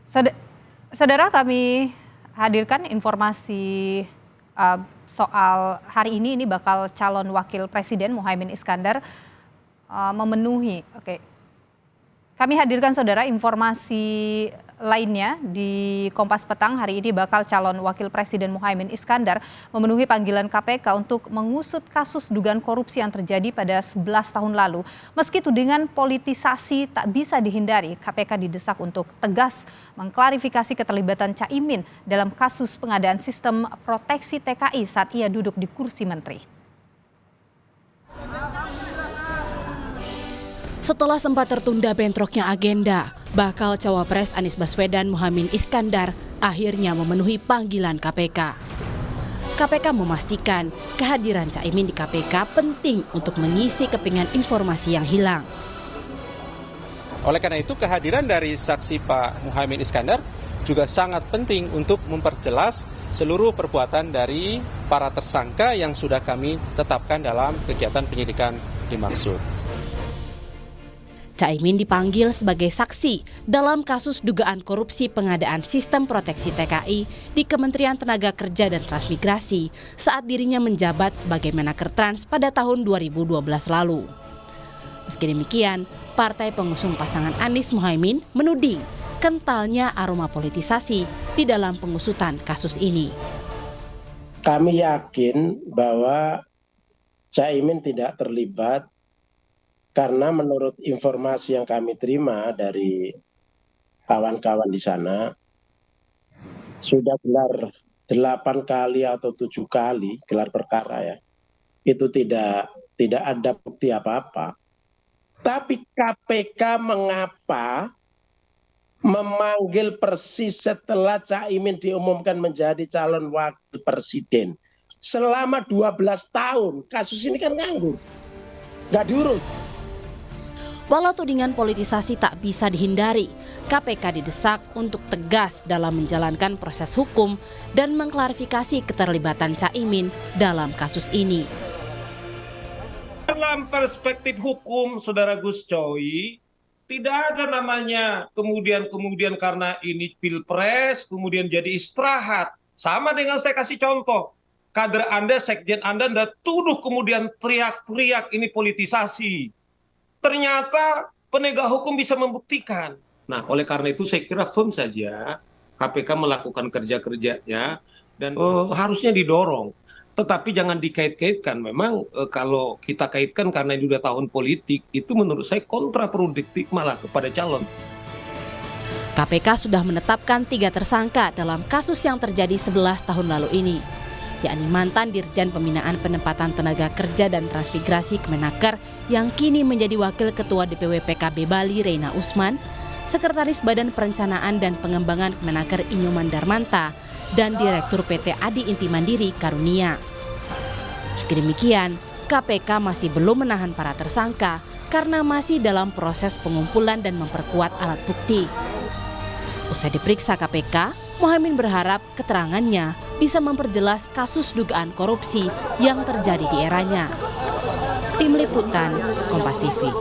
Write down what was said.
Saud- Saudara, kami hadirkan informasi soal hari ini bakal calon wakil presiden Muhaimin Iskandar memenuhi. Kami hadirkan saudara informasi lainnya di Kompas Petang. Hari ini bakal calon wakil presiden Muhaimin Iskandar memenuhi panggilan KPK untuk mengusut kasus dugaan korupsi yang terjadi pada 11 tahun lalu. Meski tudingan politisasi tak bisa dihindari, KPK didesak untuk tegas mengklarifikasi keterlibatan Caimin dalam kasus pengadaan sistem proteksi TKI saat ia duduk di kursi menteri. Setelah sempat tertunda bentroknya agenda, bakal cawapres Anies Baswedan Muhaimin Iskandar akhirnya memenuhi panggilan KPK. KPK memastikan kehadiran Caimin di KPK penting untuk mengisi kepingan informasi yang hilang. Oleh karena itu kehadiran dari saksi Pak Muhaimin Iskandar juga sangat penting untuk memperjelas seluruh perbuatan dari para tersangka yang sudah kami tetapkan dalam kegiatan penyidikan dimaksud. Caimin dipanggil sebagai saksi dalam kasus dugaan korupsi pengadaan sistem proteksi TKI di Kementerian Tenaga Kerja dan Transmigrasi saat dirinya menjabat sebagai Menaker Trans pada tahun 2012 lalu. Meski demikian, partai pengusung pasangan Anies Muhaimin menuding kentalnya aroma politisasi di dalam pengusutan kasus ini. Kami yakin bahwa Caimin tidak terlibat karena menurut informasi yang kami terima dari kawan-kawan di sana, sudah gelar 8 kali atau 7 kali gelar perkara ya. Itu tidak ada bukti apa-apa. Tapi KPK mengapa memanggil persis setelah Caimin diumumkan menjadi calon wakil presiden? Selama 12 tahun, kasus ini kan nganggur, nggak diurus. Walau tudingan politisasi tak bisa dihindari, KPK didesak untuk tegas dalam menjalankan proses hukum dan mengklarifikasi keterlibatan Caimin dalam kasus ini. Dalam perspektif hukum, Saudara Gus Coy, tidak ada namanya kemudian karena ini pilpres, kemudian jadi istirahat. Sama dengan saya kasih contoh, kader Anda, sekjen Anda tuduh kemudian teriak-teriak ini politisasi. Ternyata penegak hukum bisa membuktikan. Nah, oleh karena itu saya kira firm saja KPK melakukan kerja-kerjanya dan harusnya didorong. Tetapi jangan dikait-kaitkan. Memang kalau kita kaitkan karena ini sudah tahun politik, itu menurut saya kontraproduktif malah kepada calon. KPK sudah menetapkan 3 tersangka dalam kasus yang terjadi 11 tahun lalu ini, yakni mantan Dirjen Pembinaan Penempatan Tenaga Kerja dan Transmigrasi Kemenaker yang kini menjadi Wakil Ketua DPW PKB Bali Reina Usman, Sekretaris Badan Perencanaan dan Pengembangan Kemenaker Inyoman Darmanta, dan Direktur PT Adi Inti Mandiri Karunia. Meski demikian, KPK masih belum menahan para tersangka karena masih dalam proses pengumpulan dan memperkuat alat bukti. Usai diperiksa KPK, Muhaimin berharap keterangannya bisa memperjelas kasus dugaan korupsi yang terjadi di eranya. Tim Liputan, Kompas TV.